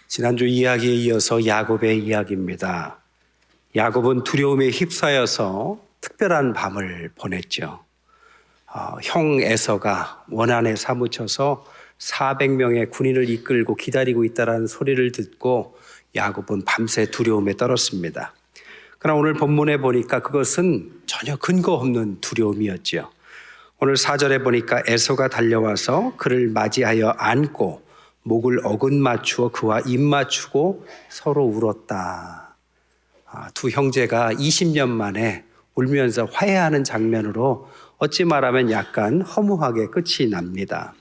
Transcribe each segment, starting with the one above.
지난주 이야기에 이어서 야곱의 이야기입니다. 야곱은 두려움에 휩싸여서 특별한 밤을 보냈죠. 형 에서가 원한에 사무쳐서 400명의 군인을 이끌고 기다리고 있다는 소리를 듣고 야곱은 밤새 두려움에 떨었습니다. 그러나 오늘 본문에 보니까 그것은 전혀 근거 없는 두려움이었죠. 오늘 4절에 보니까 에서가 달려와서 그를 맞이하여 안고 목을 어긋맞추어 그와 입 맞추고 서로 울었다. 두 형제가 20년 만에 울면서 화해하는 장면으로 어찌 말하면 약간 허무하게 끝이 납니다.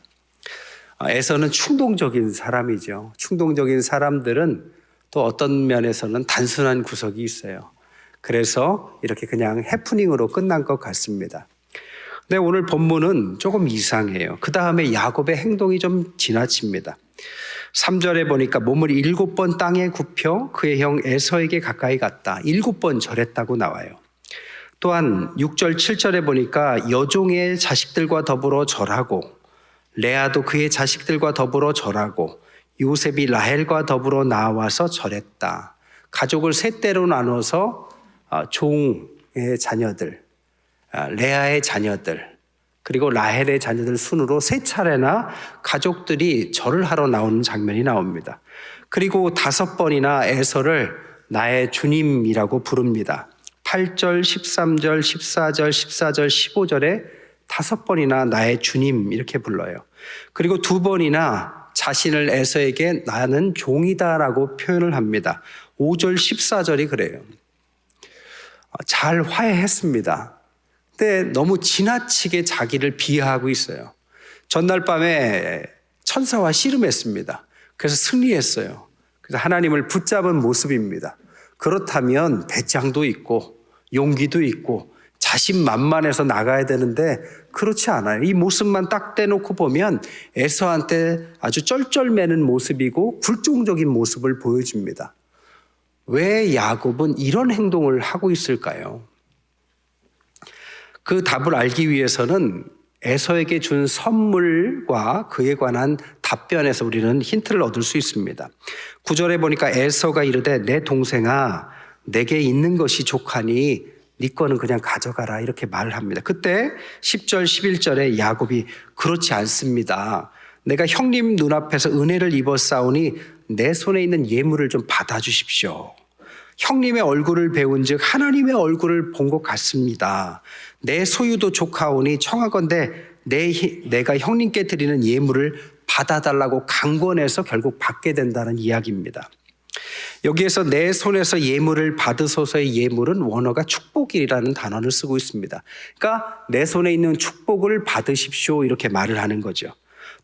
에서는 충동적인 사람이죠. 충동적인 사람들은 또 어떤 면에서는 단순한 구석이 있어요. 그래서 이렇게 그냥 해프닝으로 끝난 것 같습니다. 근데 오늘 본문은 조금 이상해요. 그 다음에 야곱의 행동이 좀 지나칩니다. 3절에 보니까 몸을 7번 땅에 굽혀 그의 형 에서에게 가까이 갔다. 7번 절했다고 나와요. 또한 6절, 7절에 보니까 여종의 자식들과 더불어 절하고 레아도 그의 자식들과 더불어 절하고 요셉이 라헬과 더불어 나와서 절했다. 가족을 세 대로 나눠서 종의 자녀들, 레아의 자녀들, 그리고 라헬의 자녀들 순으로 세 차례나 가족들이 절을 하러 나오는 장면이 나옵니다. 그리고 5번이나 에서를 나의 주님이라고 부릅니다. 8절, 13절, 14절, 14절, 15절에 5번이나 나의 주님 이렇게 불러요. 그리고 2번이나 자신을 에서에게 나는 종이다라고 표현을 합니다. 5절, 14절이 그래요. 잘 화해했습니다. 근데 너무 지나치게 자기를 비하하고 있어요. 전날 밤에 천사와 씨름했습니다. 그래서 승리했어요. 그래서 하나님을 붙잡은 모습입니다. 그렇다면 배짱도 있고 용기도 있고 자신만만해서 나가야 되는데 그렇지 않아요. 이 모습만 딱 떼놓고 보면 에서한테 아주 쩔쩔매는 모습이고 굴종적인 모습을 보여줍니다. 왜 야곱은 이런 행동을 하고 있을까요? 그 답을 알기 위해서는 에서에게 준 선물과 그에 관한 답변에서 우리는 힌트를 얻을 수 있습니다. 9절에 보니까 에서가 이르되 내 동생아 내게 있는 것이 족하니 네 거는 그냥 가져가라 이렇게 말을 합니다. 그때 10절 11절에 야곱이 그렇지 않습니다. 내가 형님 눈앞에서 은혜를 입었사오니 내 손에 있는 예물을 좀 받아주십시오. 형님의 얼굴을 배운 즉 하나님의 얼굴을 본 것 같습니다. 내 소유도 족하오니 청하건대 내가 형님께 드리는 예물을 받아달라고 강권해서 결국 받게 된다는 이야기입니다. 여기에서 내 손에서 예물을 받으소서의 예물은 원어가 축복이라는 단어를 쓰고 있습니다. 그러니까 내 손에 있는 축복을 받으십시오 이렇게 말을 하는 거죠.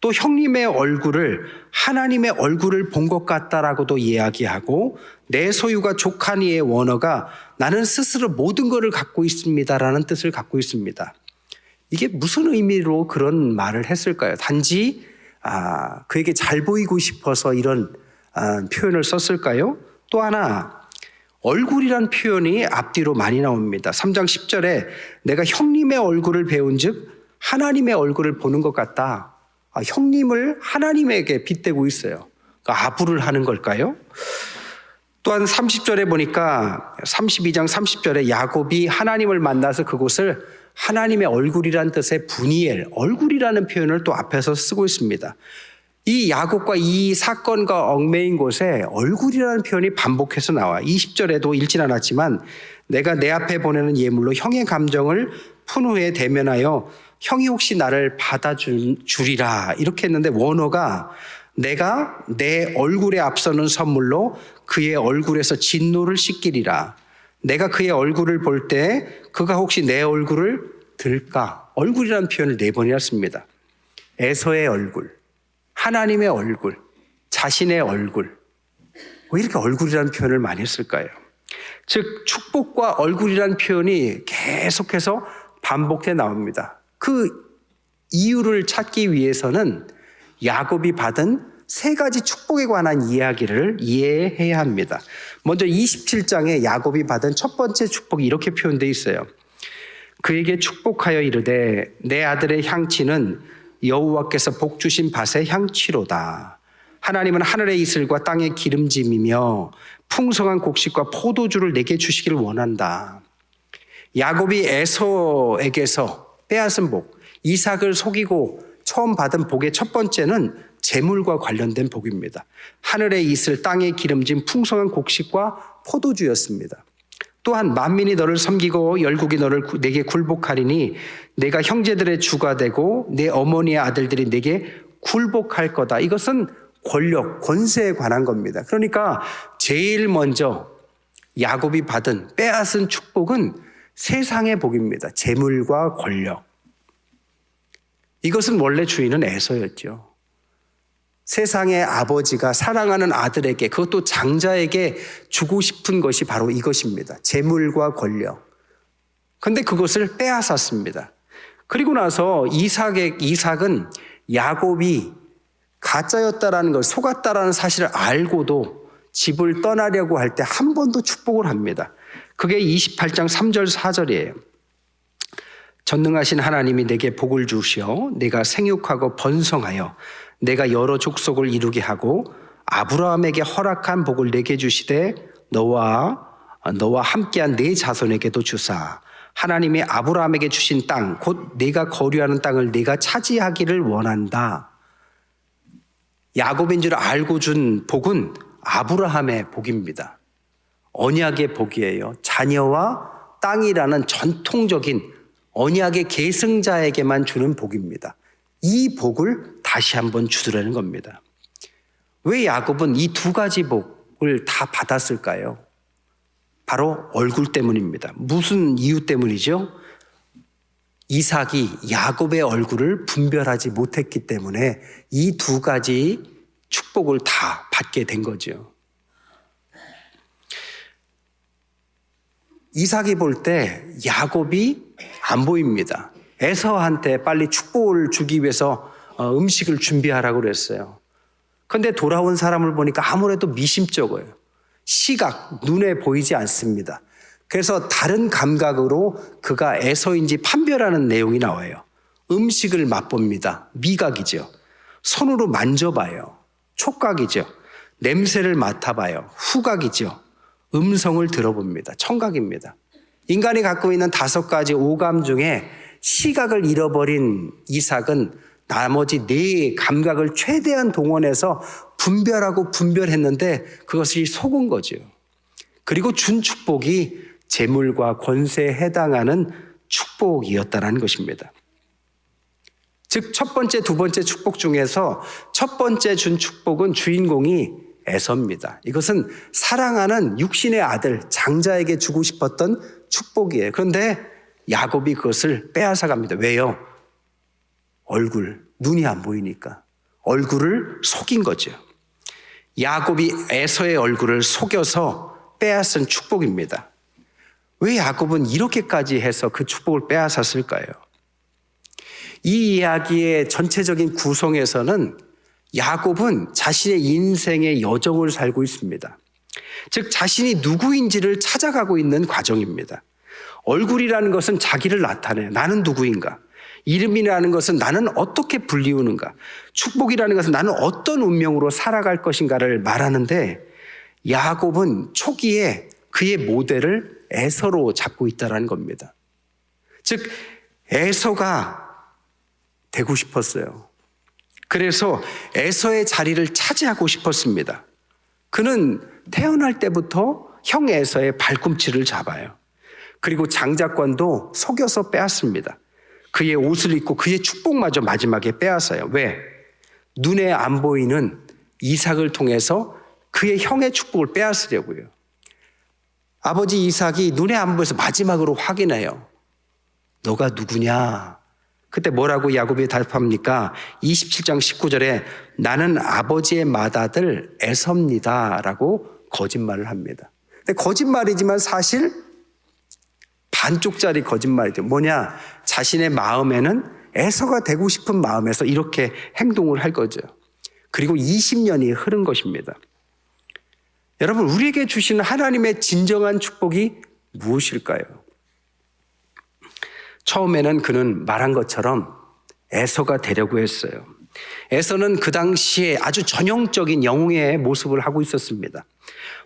또 형님의 얼굴을 하나님의 얼굴을 본 것 같다라고도 이야기하고 내 소유가 족하니의 원어가 나는 스스로 모든 것을 갖고 있습니다라는 뜻을 갖고 있습니다. 이게 무슨 의미로 그런 말을 했을까요? 단지 그에게 잘 보이고 싶어서 이런 표현을 썼을까요? 또 하나 얼굴이란 표현이 앞뒤로 많이 나옵니다. 3장 10절에 내가 형님의 얼굴을 배운 즉 하나님의 얼굴을 보는 것 같다. 형님을 하나님에게 빗대고 있어요. 그러니까 아부를 하는 걸까요? 또한 30절에 보니까 32장 30절에 야곱이 하나님을 만나서 그곳을 하나님의 얼굴이란 뜻의 분이엘, 얼굴이라는 표현을 또 앞에서 쓰고 있습니다. 이 야곱과 이 사건과 얽매인 곳에 얼굴이라는 표현이 반복해서 나와. 20절에도 읽진 않았지만 내가 내 앞에 보내는 예물로 형의 감정을 푼 후에 대면하여 형이 혹시 나를 받아주리라 이렇게 했는데 원어가 내가 내 얼굴에 앞서는 선물로 그의 얼굴에서 진노를 씻기리라. 내가 그의 얼굴을 볼 때 그가 혹시 내 얼굴을 들까? 얼굴이라는 표현을 4번이나 씁니다. 에서의 얼굴, 하나님의 얼굴, 자신의 얼굴. 왜 이렇게 얼굴이라는 표현을 많이 쓸까요? 즉 축복과 얼굴이라는 표현이 계속해서 반복해 나옵니다. 그 이유를 찾기 위해서는 야곱이 받은 3가지 축복에 관한 이야기를 이해해야 합니다. 먼저 27장에 야곱이 받은 첫 번째 축복이 이렇게 표현되어 있어요. 그에게 축복하여 이르되 내 아들의 향치는 여호와께서 복 주신 밭의 향취로다. 하나님은 하늘의 이슬과 땅의 기름짐이며 풍성한 곡식과 포도주를 내게 주시기를 원한다. 야곱이 에서에게서 빼앗은 복, 이삭을 속이고 처음 받은 복의 첫 번째는 재물과 관련된 복입니다. 하늘의 이슬, 땅의 기름짐, 풍성한 곡식과 포도주였습니다. 또한 만민이 너를 섬기고 열국이 내게 굴복하리니 내가 형제들의 주가 되고 내 어머니의 아들들이 내게 굴복할 거다. 이것은 권력, 권세에 관한 겁니다. 그러니까 제일 먼저 야곱이 받은 빼앗은 축복은 세상의 복입니다. 재물과 권력. 이것은 원래 주인은 에서였죠. 세상의 아버지가 사랑하는 아들에게, 그것도 장자에게 주고 싶은 것이 바로 이것입니다. 재물과 권력. 그런데 그것을 빼앗았습니다. 그리고 나서 이삭은 야곱이 가짜였다라는 걸, 속았다라는 사실을 알고도 집을 떠나려고 할 때 한 번 더 축복을 합니다. 그게 28장 3절 4절이에요. 전능하신 하나님이 내게 복을 주시어 내가 생육하고 번성하여 내가 여러 족속을 이루게 하고 아브라함에게 허락한 복을 내게 주시되 너와 함께한 네 자손에게도 주사 하나님이 아브라함에게 주신 땅 곧 네가 거류하는 땅을 네가 차지하기를 원한다. 야곱인 줄 알고 준 복은 아브라함의 복입니다. 언약의 복이에요. 자녀와 땅이라는 전통적인 언약의 계승자에게만 주는 복입니다. 이 복을 다시 한번 주더라는 겁니다. 왜 야곱은 이 두 가지 복을 다 받았을까요? 바로 얼굴 때문입니다. 무슨 이유 때문이죠? 이삭이 야곱의 얼굴을 분별하지 못했기 때문에 이 두 가지 축복을 다 받게 된 거죠. 이삭이 볼 때 야곱이 안 보입니다. 에서한테 빨리 축복을 주기 위해서 음식을 준비하라고 그랬어요. 그런데 돌아온 사람을 보니까 아무래도 미심쩍어요. 시각, 눈에 보이지 않습니다. 그래서 다른 감각으로 그가 에서인지 판별하는 내용이 나와요. 음식을 맛봅니다. 미각이죠. 손으로 만져봐요. 촉각이죠. 냄새를 맡아봐요. 후각이죠. 음성을 들어봅니다. 청각입니다. 인간이 갖고 있는 5가지 오감 중에 시각을 잃어버린 이삭은 나머지 4 감각을 최대한 동원해서 분별했는데 그것이 속은 거죠. 그리고 준 축복이 재물과 권세에 해당하는 축복이었다는 것입니다. 즉 첫 번째, 두 번째 축복 중에서 첫 번째 준 축복은 주인공이 에서입니다. 이것은 사랑하는 육신의 아들 장자에게 주고 싶었던 축복이에요. 그런데 야곱이 그것을 빼앗아 갑니다. 왜요? 얼굴, 눈이 안 보이니까 얼굴을 속인 거죠. 야곱이 에서의 얼굴을 속여서 빼앗은 축복입니다. 왜 야곱은 이렇게까지 해서 그 축복을 빼앗았을까요? 이 이야기의 전체적인 구성에서는 야곱은 자신의 인생의 여정을 살고 있습니다. 즉 자신이 누구인지를 찾아가고 있는 과정입니다. 얼굴이라는 것은 자기를 나타내요. 나는 누구인가? 이름이라는 것은 나는 어떻게 불리우는가? 축복이라는 것은 나는 어떤 운명으로 살아갈 것인가를 말하는데 야곱은 초기에 그의 모델을 에서로 잡고 있다는 겁니다. 즉 에서가 되고 싶었어요. 그래서 에서의 자리를 차지하고 싶었습니다. 그는 태어날 때부터 형 에서의 발꿈치를 잡아요. 그리고 장자권도 속여서 빼앗습니다. 그의 옷을 입고 그의 축복마저 마지막에 빼앗아요. 왜? 눈에 안 보이는 이삭을 통해서 그의 형의 축복을 빼앗으려고요. 아버지 이삭이 눈에 안 보여서 마지막으로 확인해요. 너가 누구냐? 그때 뭐라고 야곱이 답합니까? 27장 19절에 나는 아버지의 맏아들 에서입니다 라고 거짓말을 합니다. 근데 거짓말이지만 사실 반쪽짜리 거짓말이죠. 뭐냐? 자신의 마음에는 에서가 되고 싶은 마음에서 이렇게 행동을 할 거죠. 그리고 20년이 흐른 것입니다. 여러분, 우리에게 주신 하나님의 진정한 축복이 무엇일까요? 처음에는 그는 말한 것처럼 에서가 되려고 했어요. 에서는 그 당시에 아주 전형적인 영웅의 모습을 하고 있었습니다.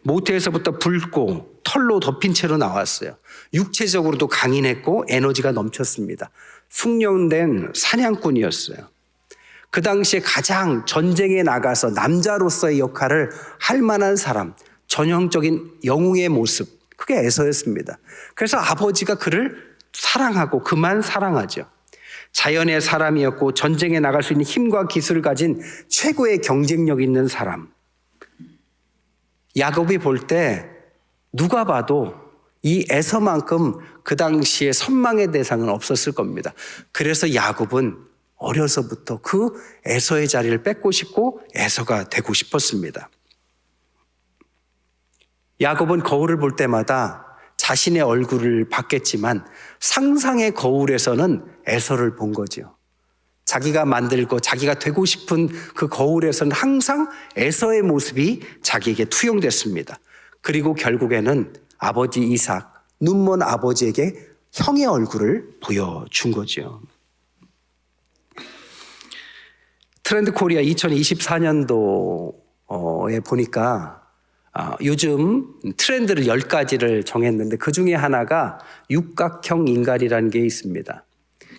모태에서부터 붉고 털로 덮인 채로 나왔어요. 육체적으로도 강인했고 에너지가 넘쳤습니다. 숙련된 사냥꾼이었어요. 그 당시에 가장 전쟁에 나가서 남자로서의 역할을 할 만한 사람, 전형적인 영웅의 모습, 그게 에서였습니다. 그래서 아버지가 그를 사랑하고 그만 사랑하죠. 자연의 사람이었고 전쟁에 나갈 수 있는 힘과 기술을 가진 최고의 경쟁력 있는 사람. 야곱이 볼 때 누가 봐도 이 에서만큼 그 당시에 선망의 대상은 없었을 겁니다. 그래서 야곱은 어려서부터 그 에서의 자리를 뺏고 싶고 에서가 되고 싶었습니다. 야곱은 거울을 볼 때마다 자신의 얼굴을 봤겠지만 상상의 거울에서는 에서를 본 거죠. 자기가 만들고 자기가 되고 싶은 그 거울에서는 항상 에서의 모습이 자기에게 투영됐습니다. 그리고 결국에는 아버지 이삭, 눈먼 아버지에게 형의 얼굴을 보여준 거죠. 트렌드 코리아 2024년도에 보니까 요즘 트렌드를 10가지를 정했는데 그 중에 하나가 육각형 인간이라는 게 있습니다.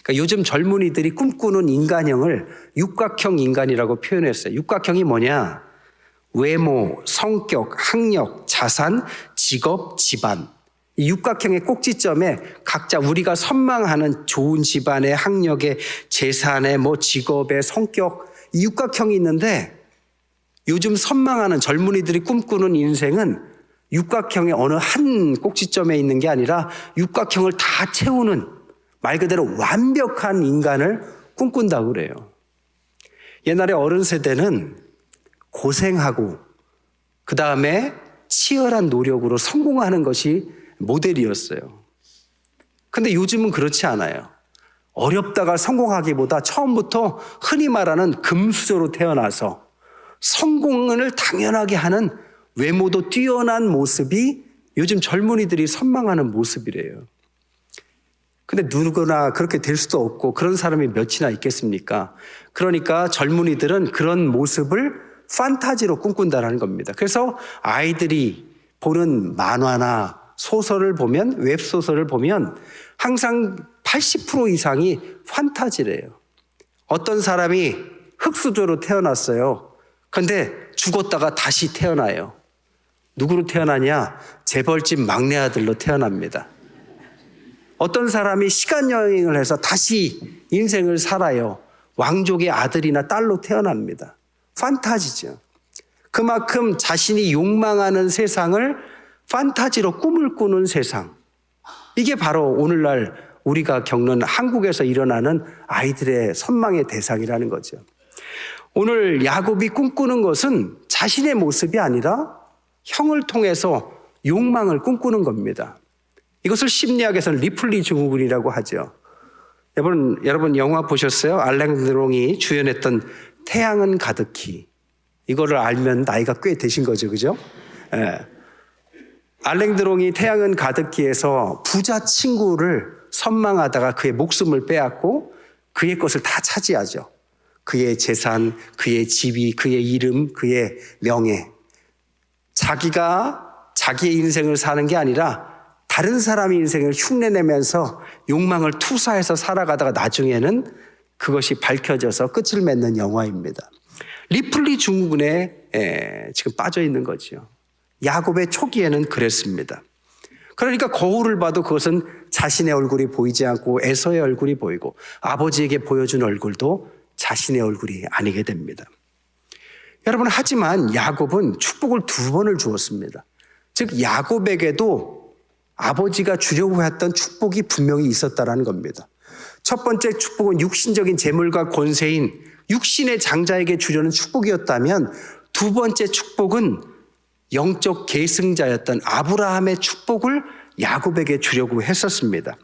그러니까 요즘 젊은이들이 꿈꾸는 인간형을 육각형 인간이라고 표현했어요. 육각형이 뭐냐? 외모, 성격, 학력, 자산, 직업, 집안. 이 육각형의 꼭지점에 각자 우리가 선망하는 좋은 집안의 학력의 재산의 직업의 성격, 이 육각형이 있는데 요즘 선망하는 젊은이들이 꿈꾸는 인생은 육각형의 어느 한 꼭지점에 있는 게 아니라 육각형을 다 채우는 말 그대로 완벽한 인간을 꿈꾼다고 그래요. 옛날에 어른 세대는 고생하고 그 다음에 치열한 노력으로 성공하는 것이 모델이었어요. 근데 요즘은 그렇지 않아요. 어렵다가 성공하기보다 처음부터 흔히 말하는 금수저로 태어나서 성공을 당연하게 하는 외모도 뛰어난 모습이 요즘 젊은이들이 선망하는 모습이래요. 근데 누구나 그렇게 될 수도 없고 그런 사람이 몇이나 있겠습니까? 그러니까 젊은이들은 그런 모습을 판타지로 꿈꾼다는 겁니다. 그래서 아이들이 보는 만화나 소설을 보면, 웹소설을 보면 항상 80% 이상이 판타지래요. 어떤 사람이 흙수저로 태어났어요. 근데 죽었다가 다시 태어나요. 누구로 태어나냐? 재벌집 막내 아들로 태어납니다. 어떤 사람이 시간여행을 해서 다시 인생을 살아요. 왕족의 아들이나 딸로 태어납니다. 판타지죠. 그만큼 자신이 욕망하는 세상을 판타지로 꿈을 꾸는 세상. 이게 바로 오늘날 우리가 겪는 한국에서 일어나는 아이들의 선망의 대상이라는 거죠. 오늘 야곱이 꿈꾸는 것은 자신의 모습이 아니라 형을 통해서 욕망을 꿈꾸는 겁니다. 이것을 심리학에서는 리플리 증후군이라고 하죠. 여러분 영화 보셨어요? 알랭 드롱이 주연했던 태양은 가득히. 이거를 알면 나이가 꽤 되신 거죠, 그죠? 예. 알랭 드롱이 태양은 가득히에서 부자 친구를 선망하다가 그의 목숨을 빼앗고 그의 것을 다 차지하죠. 그의 재산, 그의 지위, 그의 이름, 그의 명예. 자기가 자기의 인생을 사는 게 아니라 다른 사람의 인생을 흉내내면서 욕망을 투사해서 살아가다가 나중에는 그것이 밝혀져서 끝을 맺는 영화입니다. 리플리 증후군에 지금 빠져 있는 거죠. 야곱의 초기에는 그랬습니다. 그러니까 거울을 봐도 그것은 자신의 얼굴이 보이지 않고 에서의 얼굴이 보이고 아버지에게 보여준 얼굴도 자신의 얼굴이 아니게 됩니다. 여러분, 하지만 야곱은 축복을 2번을 주었습니다. 즉 야곱에게도 아버지가 주려고 했던 축복이 분명히 있었다는 겁니다. 첫 번째 축복은 육신적인 재물과 권세인 육신의 장자에게 주려는 축복이었다면 두 번째 축복은 영적 계승자였던 아브라함의 축복을 야곱에게 주려고 했었습니다.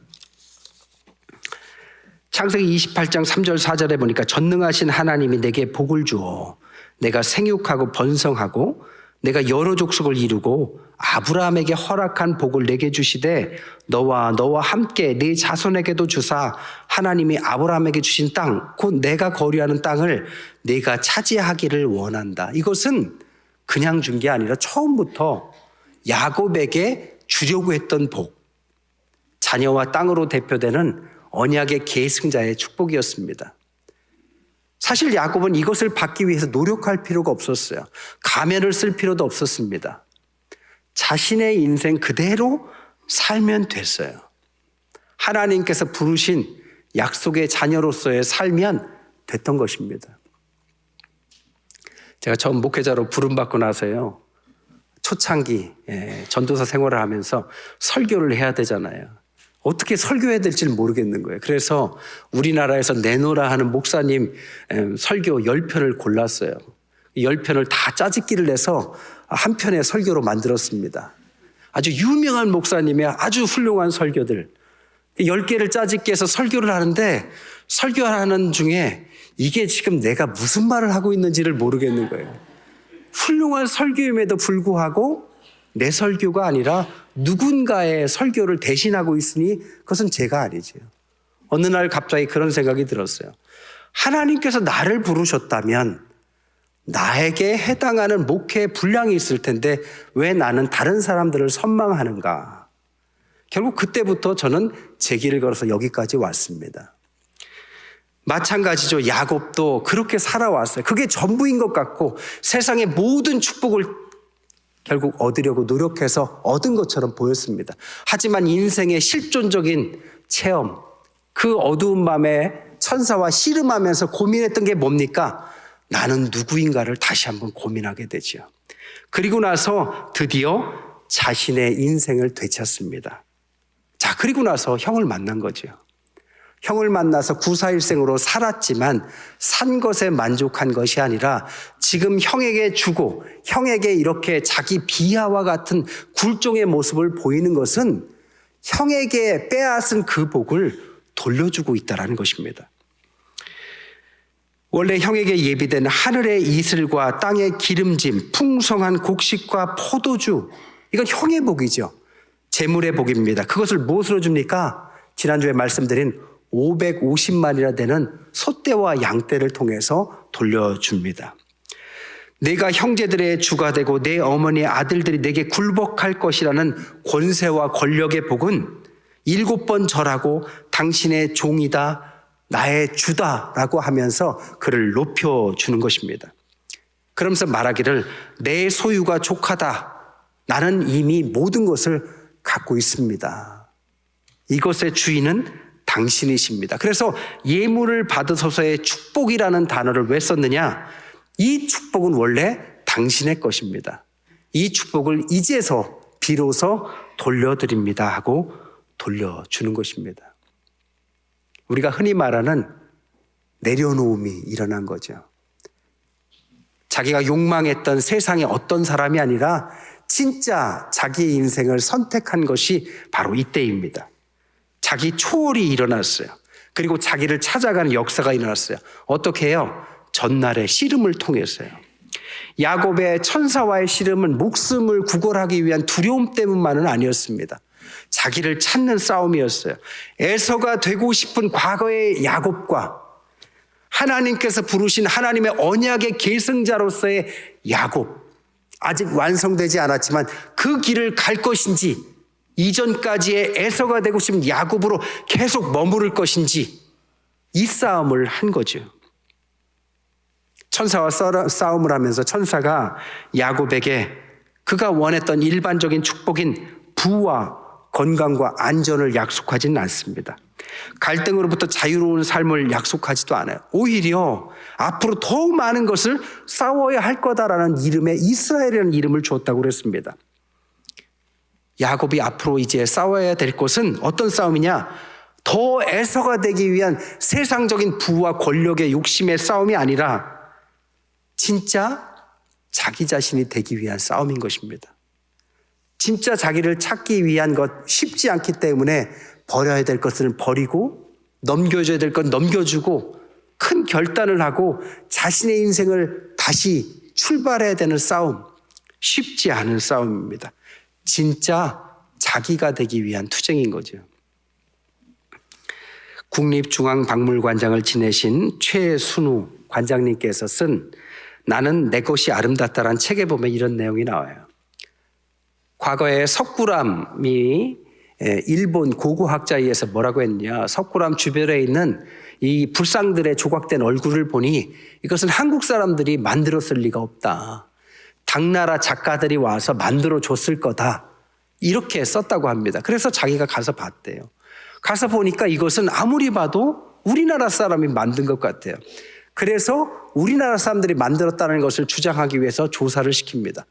창세기 28장 3절 4절에 보니까 전능하신 하나님이 내게 복을 주어 내가 생육하고 번성하고 내가 여러 족속을 이루고 아브라함에게 허락한 복을 내게 주시되 너와 함께 네 자손에게도 주사 하나님이 아브라함에게 주신 땅, 곧 내가 거류하는 땅을 네가 차지하기를 원한다. 이것은 그냥 준 게 아니라 처음부터 야곱에게 주려고 했던 복, 자녀와 땅으로 대표되는 언약의 계승자의 축복이었습니다. 사실 야곱은 이것을 받기 위해서 노력할 필요가 없었어요. 가면을 쓸 필요도 없었습니다. 자신의 인생 그대로 살면 됐어요. 하나님께서 부르신 약속의 자녀로서의 살면 됐던 것입니다. 제가 처음 목회자로 부름받고 나서요, 초창기 전도사 생활을 하면서 설교를 해야 되잖아요. 어떻게 설교해야 될지 모르겠는 거예요. 그래서 우리나라에서 내노라 하는 목사님 설교 10편을 골랐어요. 10편을 다 짜집기를 내서 한 편의 설교로 만들었습니다. 아주 유명한 목사님의 아주 훌륭한 설교들 10개를 짜집기 해서 설교를 하는데, 설교하는 중에 이게 지금 내가 무슨 말을 하고 있는지를 모르겠는 거예요. 훌륭한 설교임에도 불구하고 내 설교가 아니라 누군가의 설교를 대신하고 있으니 그것은 제가 아니죠. 어느 날 갑자기 그런 생각이 들었어요. 하나님께서 나를 부르셨다면 나에게 해당하는 목회 분량이 있을 텐데 왜 나는 다른 사람들을 선망하는가? 결국 그때부터 저는 제 길을 걸어서 여기까지 왔습니다. 마찬가지죠. 야곱도 그렇게 살아왔어요. 그게 전부인 것 같고 세상의 모든 축복을 결국 얻으려고 노력해서 얻은 것처럼 보였습니다. 하지만 인생의 실존적인 체험, 그 어두운 밤에 천사와 씨름하면서 고민했던 게 뭡니까? 나는 누구인가를 다시 한번 고민하게 되죠. 그리고 나서 드디어 자신의 인생을 되찾습니다. 자, 그리고 나서 형을 만난 거죠. 형을 만나서 구사일생으로 살았지만 산 것에 만족한 것이 아니라 지금 형에게 주고 형에게 이렇게 자기 비하와 같은 굴종의 모습을 보이는 것은 형에게 빼앗은 그 복을 돌려주고 있다는 것입니다. 원래 형에게 예비된 하늘의 이슬과 땅의 기름짐, 풍성한 곡식과 포도주, 이건 형의 복이죠. 재물의 복입니다. 그것을 무엇으로 줍니까? 지난주에 말씀드린 550만이나 되는 소떼와 양떼를 통해서 돌려줍니다. 내가 형제들의 주가 되고 내 어머니의 아들들이 내게 굴복할 것이라는 권세와 권력의 복은 7번 절하고 당신의 종이다, 나의 주다라고 하면서 그를 높여주는 것입니다. 그러면서 말하기를 내 소유가 족하다. 나는 이미 모든 것을 갖고 있습니다. 이것의 주인은 당신이십니다. 그래서 예물을 받으소서의 축복이라는 단어를 왜 썼느냐? 이 축복은 원래 당신의 것입니다. 이 축복을 이제서 비로소 돌려드립니다 하고 돌려주는 것입니다. 우리가 흔히 말하는 내려놓음이 일어난 거죠. 자기가 욕망했던 세상의 어떤 사람이 아니라 진짜 자기의 인생을 선택한 것이 바로 이때입니다. 자기 초월이 일어났어요. 그리고 자기를 찾아가는 역사가 일어났어요. 어떻게 해요? 전날의 씨름을 통해서요. 야곱의 천사와의 씨름은 목숨을 구걸하기 위한 두려움 때문만은 아니었습니다. 자기를 찾는 싸움이었어요. 에서가 되고 싶은 과거의 야곱과 하나님께서 부르신 하나님의 언약의 계승자로서의 야곱, 아직 완성되지 않았지만 그 길을 갈 것인지, 이전까지의 에서가 되고 싶은 야곱으로 계속 머무를 것인지, 이 싸움을 한 거죠. 천사와 싸움을 하면서 천사가 야곱에게 그가 원했던 일반적인 축복인 부와 건강과 안전을 약속하지는 않습니다. 갈등으로부터 자유로운 삶을 약속하지도 않아요. 오히려 앞으로 더 많은 것을 싸워야 할 거다라는 이름의 이스라엘이라는 이름을 주었다고 그랬습니다. 야곱이 앞으로 이제 싸워야 될 것은 어떤 싸움이냐? 더 에서가 되기 위한 세상적인 부와 권력의 욕심의 싸움이 아니라 진짜 자기 자신이 되기 위한 싸움인 것입니다. 진짜 자기를 찾기 위한 것 쉽지 않기 때문에 버려야 될 것을 버리고 넘겨줘야 될 것 넘겨주고 큰 결단을 하고 자신의 인생을 다시 출발해야 되는 싸움. 쉽지 않은 싸움입니다. 진짜 자기가 되기 위한 투쟁인 거죠. 국립중앙박물관장을 지내신 최순우 관장님께서 쓴 나는 내 것이 아름답다라는 책에 보면 이런 내용이 나와요. 과거에 석굴암이 일본 고고학자에 의해서 뭐라고 했냐, 석굴암 주변에 있는 이 불상들의 조각된 얼굴을 보니 이것은 한국 사람들이 만들었을 리가 없다. 당나라 작가들이 와서 만들어 줬을 거다. 이렇게 썼다고 합니다. 그래서 자기가 가서 봤대요. 가서 보니까 이것은 아무리 봐도 우리나라 사람이 만든 것 같아요. 그래서 우리나라 사람들이 만들었다는 것을 주장하기 위해서 조사를 시킵니다.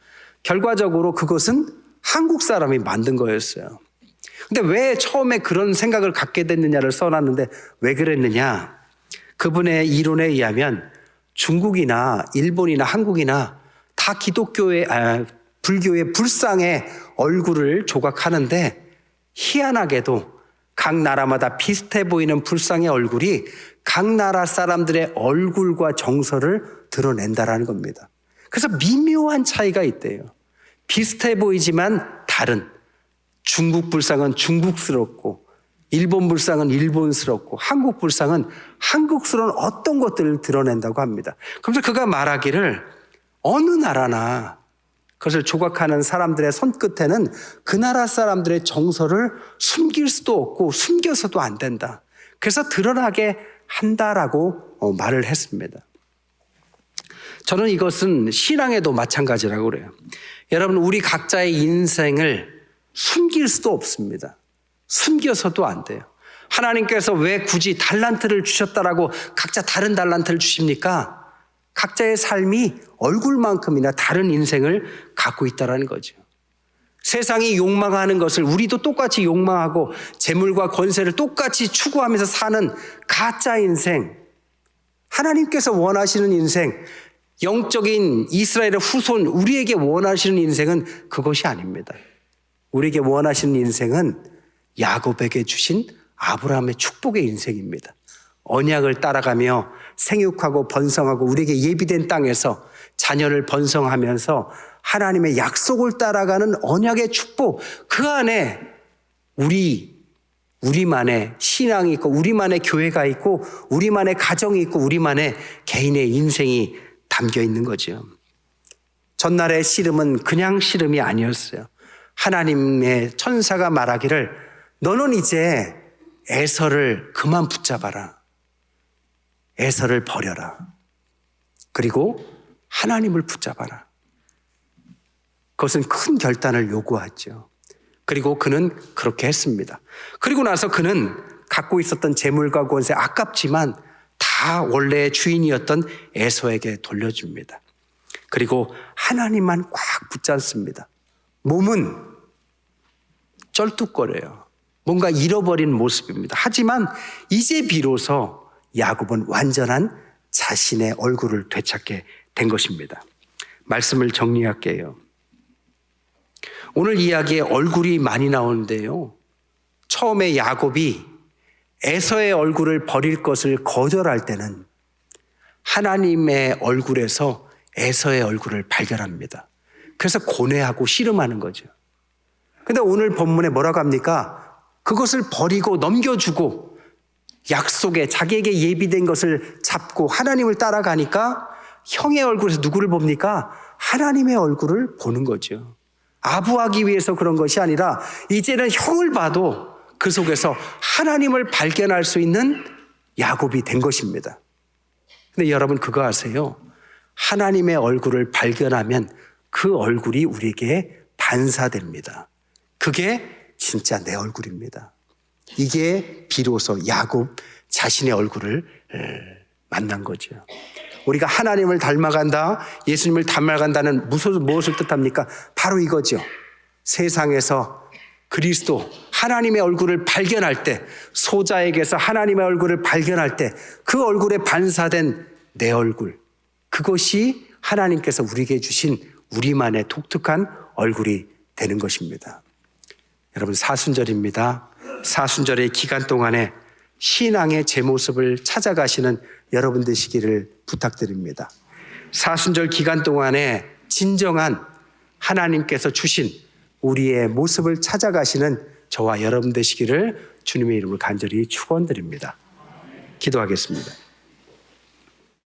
결과적으로 그것은 한국 사람이 만든 거였어요. 근데 왜 처음에 그런 생각을 갖게 됐느냐를 써놨는데 왜 그랬느냐? 그분의 이론에 의하면 중국이나 일본이나 한국이나 다 불교의 불상의 얼굴을 조각하는데 희한하게도 각 나라마다 비슷해 보이는 불상의 얼굴이 각 나라 사람들의 얼굴과 정서를 드러낸다라는 겁니다. 그래서 미묘한 차이가 있대요. 비슷해 보이지만 다른. 중국 불상은 중국스럽고 일본 불상은 일본스럽고 한국 불상은 한국스러운 어떤 것들을 드러낸다고 합니다. 그래서 그가 말하기를 어느 나라나 그것을 조각하는 사람들의 손끝에는 그 나라 사람들의 정서를 숨길 수도 없고 숨겨서도 안 된다. 그래서 드러나게 한다라고 말을 했습니다. 저는 이것은 신앙에도 마찬가지라고 그래요. 여러분, 우리 각자의 인생을 숨길 수도 없습니다. 숨겨서도 안 돼요. 하나님께서 왜 굳이 달란트를 주셨다라고 각자 다른 달란트를 주십니까? 각자의 삶이 얼굴만큼이나 다른 인생을 갖고 있다는 거죠. 세상이 욕망하는 것을 우리도 똑같이 욕망하고 재물과 권세를 똑같이 추구하면서 사는 가짜 인생, 하나님께서 원하시는 인생, 영적인 이스라엘의 후손, 우리에게 원하시는 인생은 그것이 아닙니다. 우리에게 원하시는 인생은 야곱에게 주신 아브라함의 축복의 인생입니다. 언약을 따라가며 생육하고 번성하고 우리에게 예비된 땅에서 자녀를 번성하면서 하나님의 약속을 따라가는 언약의 축복, 그 안에 우리만의 신앙이 있고 우리만의 교회가 있고 우리만의 가정이 있고 우리만의 개인의 인생이 담겨 있는 거죠. 전날의 씨름은 그냥 씨름이 아니었어요. 하나님의 천사가 말하기를 너는 이제 에서를 그만 붙잡아라. 에서를 버려라. 그리고 하나님을 붙잡아라. 그것은 큰 결단을 요구하죠. 그리고 그는 그렇게 했습니다. 그리고 나서 그는 갖고 있었던 재물과 권세 아깝지만 다 원래의 주인이었던 에서에게 돌려줍니다. 그리고 하나님만 꽉 붙잡습니다. 몸은 쩔뚝거려요. 뭔가 잃어버린 모습입니다. 하지만 이제 비로소 야곱은 완전한 자신의 얼굴을 되찾게 된 것입니다. 말씀을 정리할게요. 오늘 이야기에 얼굴이 많이 나오는데요. 처음에 야곱이 에서의 얼굴을 버릴 것을 거절할 때는 하나님의 얼굴에서 에서의 얼굴을 발견합니다. 그래서 고뇌하고 씨름하는 거죠. 근데 오늘 본문에 뭐라고 합니까? 그것을 버리고 넘겨주고 약속에 자기에게 예비된 것을 잡고 하나님을 따라가니까 형의 얼굴에서 누구를 봅니까? 하나님의 얼굴을 보는 거죠. 아부하기 위해서 그런 것이 아니라 이제는 형을 봐도 그 속에서 하나님을 발견할 수 있는 야곱이 된 것입니다. 근데 여러분 그거 아세요? 하나님의 얼굴을 발견하면 그 얼굴이 우리에게 반사됩니다. 그게 진짜 내 얼굴입니다. 이게 비로소 야곱 자신의 얼굴을 만난 거죠. 우리가 하나님을 닮아간다, 예수님을 닮아간다는 무엇을 뜻합니까? 바로 이거죠. 세상에서 그리스도 하나님의 얼굴을 발견할 때, 소자에게서 하나님의 얼굴을 발견할 때 그 얼굴에 반사된 내 얼굴, 그것이 하나님께서 우리에게 주신 우리만의 독특한 얼굴이 되는 것입니다. 여러분, 사순절입니다. 사순절의 기간 동안에 신앙의 제 모습을 찾아가시는 여러분 되시기를 부탁드립니다. 사순절 기간 동안에 진정한 하나님께서 주신 우리의 모습을 찾아가시는 저와 여러분 되시기를 주님의 이름으로 간절히 축원드립니다. 기도하겠습니다.